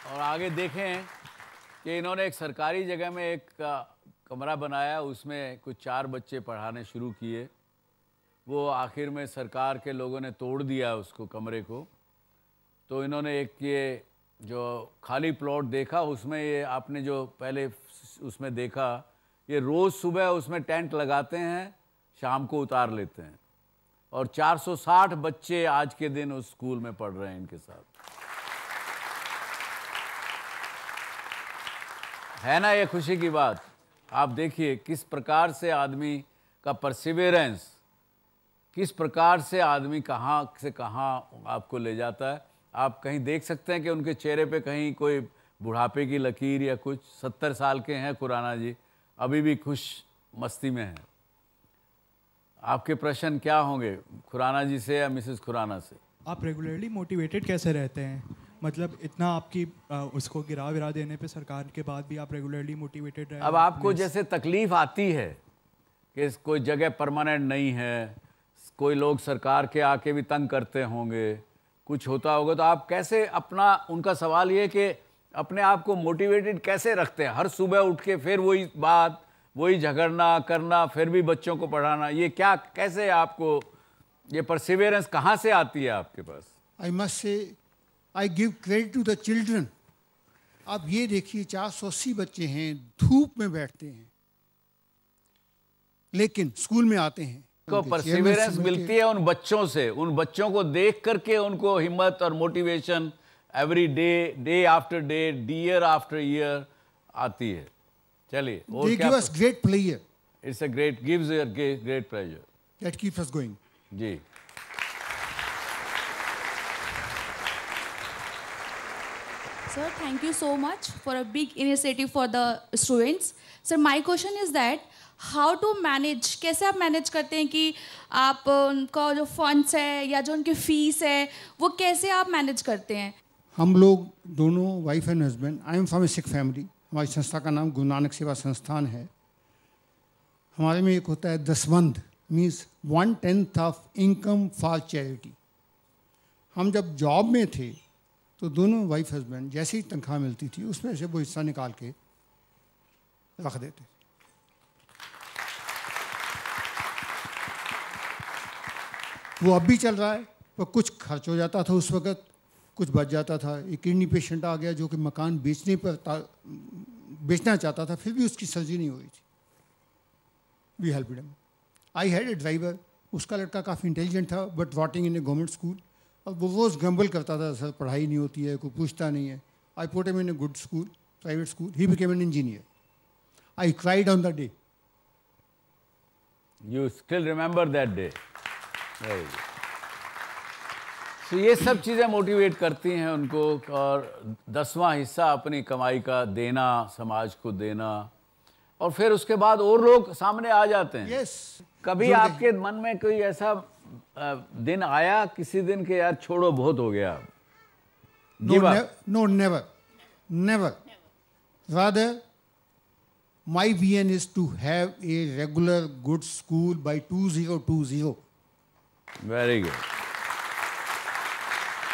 और आगे देखें कि इन्होंने एक सरकारी जगह में एक कमरा बनाया, उसमें कुछ 4 बच्चे पढ़ाने शुरू किए। वो आखिर में सरकार के लोगों ने तोड़ दिया उसको, कमरे को। तो इन्होंने एक ये जो खाली प्लॉट देखा, उसमें ये आपने जो पहले उसमें देखा, ये रोज़ सुबह उसमें टेंट लगाते हैं, शाम को उतार लेते हैं। और 460 बच्चे आज के दिन उस स्कूल में पढ़ रहे हैं इनके साथ। है ना ये खुशी की बात? आप देखिए किस प्रकार से आदमी का परसिवेरेंस, किस प्रकार से आदमी कहाँ से कहाँ आपको ले जाता है। आप कहीं देख सकते हैं कि उनके चेहरे पे कहीं कोई बुढ़ापे की लकीर या कुछ। 70 साल के हैं खुराना जी, अभी भी खुश मस्ती में हैं। आपके प्रश्न क्या होंगे खुराना जी से या मिसेस खुराना से? आप रेगुलरली मोटिवेटेड कैसे रहते हैं? मतलब इतना आपकी उसको गिरा विरा देने पे सरकार के बाद भी आप रेगुलरली मोटिवेटेड रहे। अब आपको जैसे तकलीफ आती है कि कोई जगह परमानेंट नहीं है, कोई लोग सरकार के आके भी तंग करते होंगे, कुछ होता होगा, तो आप कैसे अपना, उनका सवाल ये कि अपने आप को मोटिवेटेड कैसे रखते हैं? हर सुबह उठ के फिर वही बात, वही झगड़ना करना, फिर भी बच्चों को पढ़ाना, ये क्या, कैसे आपको ये परसिवेरेंस कहाँ से आती है आपके पास? I must say I give credit to the children. आप ये देखिए 480 बच्चे हैं, धूप में बैठते हैं, लेकिन स्कूल में आते हैं। को परसिवेरेंस मिलती है उन बच्चों से, उन बच्चों को देख करके उनको हिम्मत और motivation every day, day after day, year after year आती है। चलिए, They give us great pleasure. It's a great, gives a great pleasure. That keeps us going. Ji. Sir, thank you so much for a big initiative for the students. Sir, my question is that how to manage, कैसे आप manage करते हैं कि आप उनका जो funds है या जो उनकी फीस है वो कैसे आप मैनेज करते हैं? हम लोग दोनों wife and husband, I am from A Sikh family. हमारी संस्था का नाम गुरु नानक सेवा संस्थान है। हमारे में एक होता है dasvandh, means 1/10 of income for charity. हम जब जॉब में थे तो दोनों वाइफ हस्बैंड जैसे ही तनख्वाह मिलती थी उसमें से वो हिस्सा निकाल के रख देते। वो अब भी चल रहा है, पर कुछ खर्च हो जाता था उस वक़्त, कुछ बच जाता था। एक किडनी पेशेंट आ गया जो कि मकान बेचना चाहता था, फिर भी उसकी सर्जरी नहीं हो रही थी। We help him. I had a driver, उसका लड़का काफ़ी इंटेलिजेंट था but waiting in a government school, और वो रोज़ गम्बल करता था, सर पढ़ाई नहीं होती है, कोई पूछता नहीं है। I put him in a good school, private school, he became an engineer. I cried on the day. You still remember that day? Very good. तो ये सब चीज़ें मोटिवेट करती हैं उनको, और 10वां हिस्सा अपनी कमाई का देना, समाज को देना, और फिर उसके बाद और लोग सामने आ जाते हैं। Yes. कभी आपके मन में कोई ऐसा दिन आया किसी दिन के यार छोड़ो, बहुत हो गया? No, never. Rather, my vision is to have a regular good school by 2020. Very good.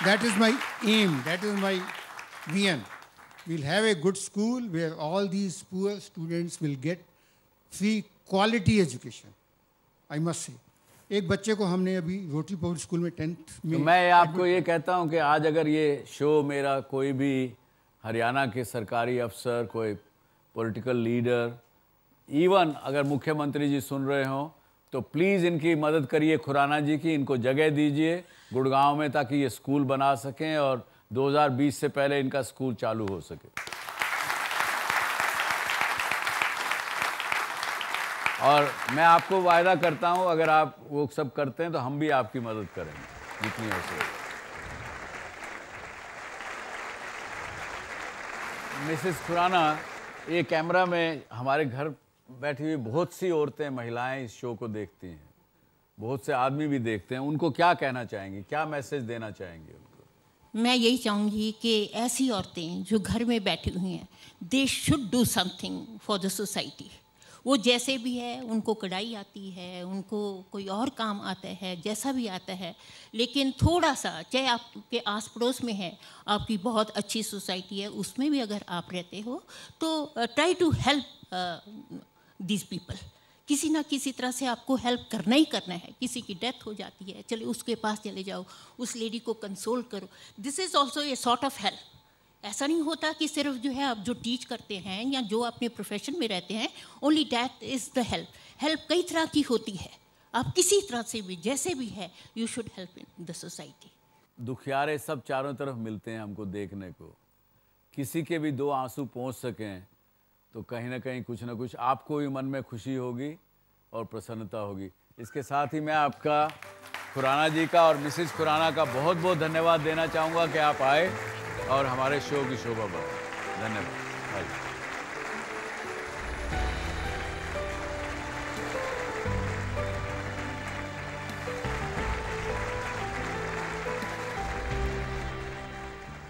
That is my aim, that is my vision. We'll have a good school where all these poor students will get free quality education, I must say. एक बच्चे को हमने अभी rotary public school में 10th में, तो मैं आपको ये कहता हूँ कि आज अगर ये शो मेरा कोई भी हरियाणा के सरकारी अफसर, कोई पॉलिटिकल लीडर, इवन अगर मुख्यमंत्री जी सुन रहे हों, तो प्लीज़ इनकी मदद करिए, खुराना जी की, इनको जगह दीजिए गुड़गांव में ताकि ये स्कूल बना सकें और 2020 से पहले इनका स्कूल चालू हो सके। और मैं आपको वायदा करता हूं, अगर आप वो सब करते हैं तो हम भी आपकी मदद करेंगे जितनी हो सके। मिसेस खुराना, ये कैमरा में हमारे घर बैठी हुई बहुत सी औरतें, महिलाएं इस शो को देखती हैं, बहुत से आदमी भी देखते हैं, उनको क्या कहना चाहेंगी, क्या मैसेज देना चाहेंगी उनको? मैं यही चाहूँगी कि ऐसी औरतें जो घर में बैठी हुई हैं, they should do something for the society. वो जैसे भी है, उनको कढ़ाई आती है, उनको कोई और काम आता है, जैसा भी आता है, लेकिन थोड़ा सा, चाहे आपके आस पड़ोस में है, आपकी बहुत अच्छी सोसाइटी है, उसमें भी अगर आप रहते हो तो try to help this people. किसी ना किसी तरह से आपको हेल्प करना ही करना है। किसी की डेथ हो जाती है, चलिए उसके पास चले जाओ, उस लेडी को कंसोल करो। This is also a sort of help. ऐसा नहीं होता कि सिर्फ जो है आप जो टीच करते हैं या जो अपने प्रोफेशन में रहते हैं, only that is the help. Help कई तरह की होती है, आप किसी तरह से भी, जैसे भी है, you should help in the society. दुखियारे सब चारों तरफ मिलते हैं हमको देखने को। किसी के भी दो आंसू पहुंच सकें तो कहीं ना कहीं कुछ ना कुछ आपको भी मन में खुशी होगी और प्रसन्नता होगी। इसके साथ ही मैं आपका, खुराना जी का और मिसेज खुराना का बहुत बहुत धन्यवाद देना चाहूँगा कि आप आए और हमारे शो की शोभा बढ़ाई। धन्यवाद।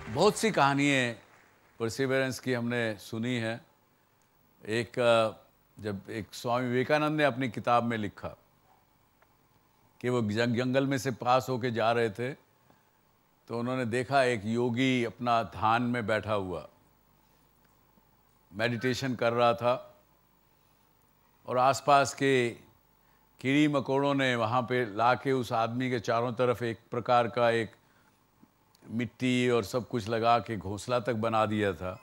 बहुत सी कहानियाँ परसिवरेंस की हमने सुनी है। जब एक स्वामी विवेकानंद ने अपनी किताब में लिखा कि वो जंगल में से पास होके जा रहे थे तो उन्होंने देखा एक योगी अपना ध्यान में बैठा हुआ मेडिटेशन कर रहा था और आसपास के कीड़ी मकोड़ों ने वहाँ पे लाके उस आदमी के चारों तरफ एक प्रकार का एक मिट्टी और सब कुछ लगा के घोंसला तक बना दिया था।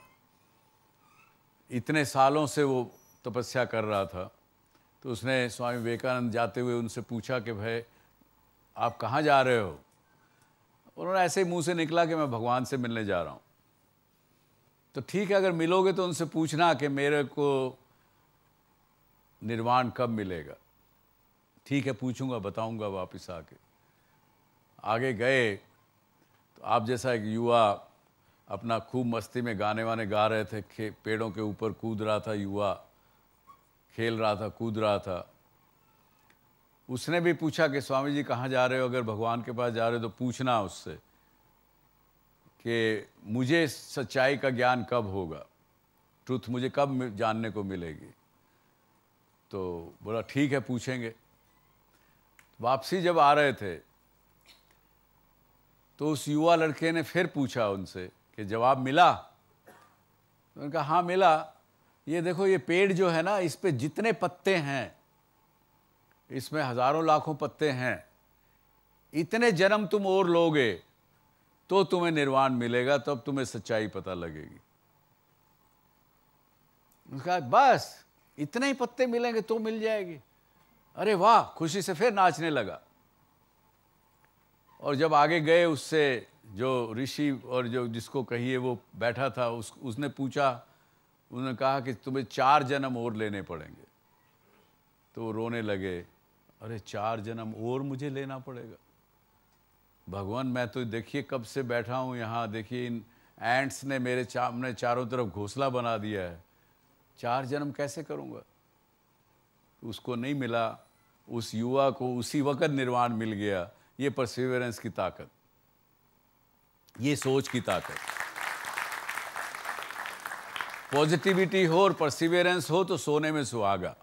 इतने सालों से वो तपस्या कर रहा था। तो उसने स्वामी विवेकानंद जाते हुए उनसे पूछा कि भाई आप कहाँ जा रहे हो? उन्होंने ऐसे ही मुंह से निकला कि मैं भगवान से मिलने जा रहा हूँ। तो ठीक है, अगर मिलोगे तो उनसे पूछना कि मेरे को निर्वाण कब मिलेगा। ठीक है, पूछूंगा, बताऊंगा वापस आके। आगे गए तो आप जैसा एक युवा अपना खूब मस्ती में गाने वाने गा रहे थे, पेड़ों के ऊपर कूद रहा था, युवा खेल रहा था, कूद रहा था। उसने भी पूछा कि स्वामी जी कहाँ जा रहे हो? अगर भगवान के पास जा रहे हो तो पूछना उससे कि मुझे सच्चाई का ज्ञान कब होगा, ट्रुथ मुझे कब जानने को मिलेगी। तो बोला ठीक है, पूछेंगे। वापसी जब आ रहे थे तो उस युवा लड़के ने फिर पूछा उनसे कि जवाब मिला? उन्होंने कहा हाँ मिला। ये देखो, ये पेड़ जो है ना, इस पे जितने पत्ते हैं, इसमें हजारों लाखों पत्ते हैं, इतने जन्म तुम और लोगे तो तुम्हें निर्वाण मिलेगा, तब तुम्हें सच्चाई पता लगेगी। उसने कहा बस इतने ही पत्ते मिलेंगे तो मिल जाएगी। अरे वाह, खुशी से फिर नाचने लगा। और जब आगे गए, उससे जो ऋषि और जो जिसको कहिए वो बैठा था, उसने पूछा, उन्होंने कहा कि तुम्हें 4 जन्म और लेने पड़ेंगे। तो वो रोने लगे, अरे 4 जन्म और मुझे लेना पड़ेगा? भगवान, मैं तो देखिए कब से बैठा हूँ यहाँ, देखिए इन एंट्स ने मेरे सामने चारों तरफ घोंसला बना दिया है, 4 जन्म कैसे करूँगा? उसको नहीं मिला। उस युवा को उसी वक्त निर्वाण मिल गया। ये परसिवरेंस की ताकत, ये सोच की ताकत। पॉजिटिविटी हो और परसिवरेंस हो तो सोने में सुहागा।